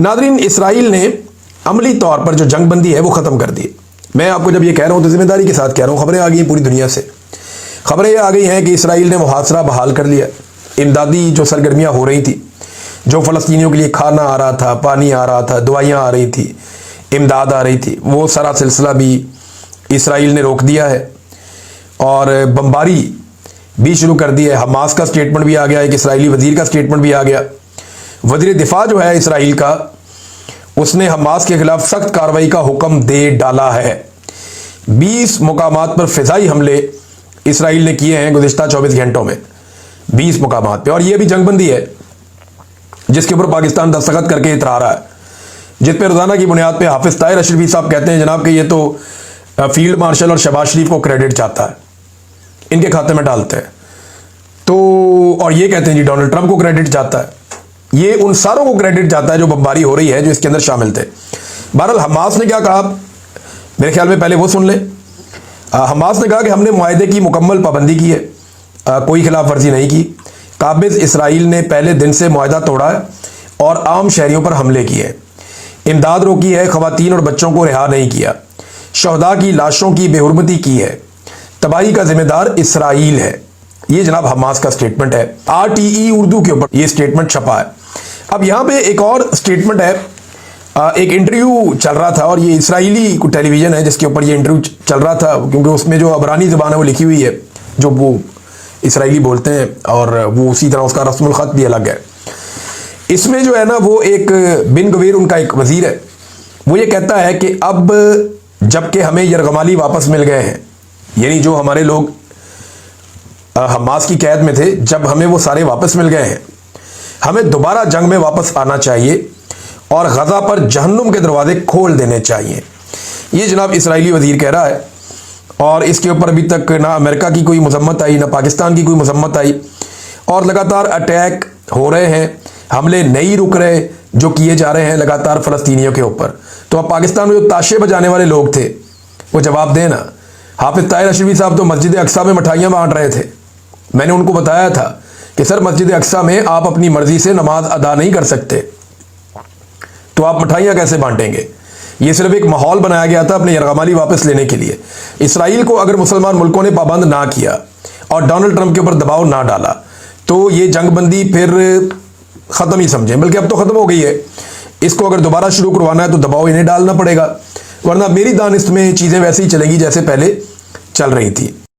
Nadreen, Israel ने अमली तौर पर जो जंग बंदी है वो ख़त्म कर दी। मैं आपको जब ये कह रहा हूँ तो ज़िम्मेदारी के साथ कह रहा हूँ। ख़बरें आ गई हैं पूरी दुनिया से, ख़बरें आ गई हैं कि इसराइल ने मुहासरा बहाल कर लिया। इमदादी जो सरगर्मियाँ हो रही थी, जो फ़लस्तीनियों के लिए खाना आ रहा था, पानी आ रहा था, दवाइयाँ आ रही थी, इमदाद आ रही थी, वो सारा सिलसिला भी इसराइल ने रोक दिया है और बमबारी भी शुरू कर दी है। हमास का स्टेटमेंट भी आ गया, एक इसराइली वज़ीर का स्टेटमेंट भी आ गया। वज़ीर दिफा जो है इसराइल का, उसने हमास के खिलाफ सख्त कार्रवाई का हुक्म दे डाला है। 20 मुकामात पर फ़िज़ाई हमले इसराइल ने किए हैं गुज़िश्ता 24 घंटों में, 20 मुकामात पे। और ये भी जंगबंदी है जिसके ऊपर पाकिस्तान दस्तखत करके इतरा रहा है, जिस पर रोज़ाना की बुनियाद पे हाफिज़ ताहिर अशरफी साहब कहते हैं जनाब कि ये तो फील्ड मार्शल और शहबाज शरीफ को क्रेडिट चाहता है, इनके खाते में डालते हैं। तो और ये कहते हैं जी डोनाल्ड ट्रंप को क्रेडिट चाहता है। ये उन सारों को क्रेडिट जाता है जो बमबारी हो रही है, जो इसके अंदर शामिल थे। बहरहाल हमास ने क्या कहा, मेरे ख्याल में पहले वो सुन ले। हमास ने कहा कि हमने मुआहदे की मुकम्मल पाबंदी की है, कोई खिलाफ वर्जी नहीं की। काबिज इसराइल ने पहले दिन से मुआहदा तोड़ा है और आम शहरियों पर हमले किए, इमदाद रोकी है, खवातीन और बच्चों को रिहा नहीं किया, शहदा की लाशों की बेहुरमती की है, तबाही का जिम्मेदार इसराइल है। ये जनाब हमास का स्टेटमेंट है। RTE उर्दू के ऊपर ये स्टेटमेंट छपा है। अब यहाँ पे एक और स्टेटमेंट है, एक इंटरव्यू चल रहा था और ये इसराइली टेलीविज़न है जिसके ऊपर ये इंटरव्यू चल रहा था, क्योंकि उसमें जो अबरानी ज़बान है वो लिखी हुई है, जो वो इसराइली बोलते हैं, और वो उसी तरह उसका रस्मुल ख़त भी अलग है। इसमें जो है ना, वो एक बिन गवीर उनका एक वज़ीर है, वो ये कहता है कि अब जबकि हमें यरगमाली वापस मिल गए हैं, यानी जो हमारे लोग हमास की कैद में थे, जब हमें वो सारे वापस मिल गए हैं, हमें दोबारा जंग में वापस आना चाहिए और गज़ा पर जहन्नुम के दरवाजे खोल देने चाहिए। ये जनाब इसराइली वज़ीर कह रहा है। और इसके ऊपर अभी तक ना अमेरिका की कोई मजम्मत आई, ना पाकिस्तान की कोई मजम्मत आई, और लगातार अटैक हो रहे हैं, हमले नहीं रुक रहे जो किए जा रहे हैं लगातार फ़लस्तीनियों के ऊपर। तो अब पाकिस्तान में जो ताशे बजाने वाले लोग थे वो जवाब दें ना। हाफिज़ ताहिर अशरफी साहब तो मस्जिद अक्सा में मिठाइयाँ बांट रहे थे। मैंने उनको बताया था कि सर मस्जिद अक्सा में आप अपनी मर्जी से नमाज अदा नहीं कर सकते, तो आप मिठाइयाँ कैसे बांटेंगे? ये सिर्फ एक माहौल बनाया गया था अपने यरगमाली वापस लेने के लिए। इसराइल को अगर मुसलमान मुल्कों ने पाबंद ना किया और डोनाल्ड ट्रंप के ऊपर दबाव ना डाला तो ये जंगबंदी फिर ख़त्म ही समझें, बल्कि अब तो ख़त्म हो गई है। इसको अगर दोबारा शुरू करवाना है तो दबाव इन्हें डालना पड़ेगा, वरना मेरी दानिश में चीज़ें वैसे ही चलेंगी जैसे पहले चल रही थी।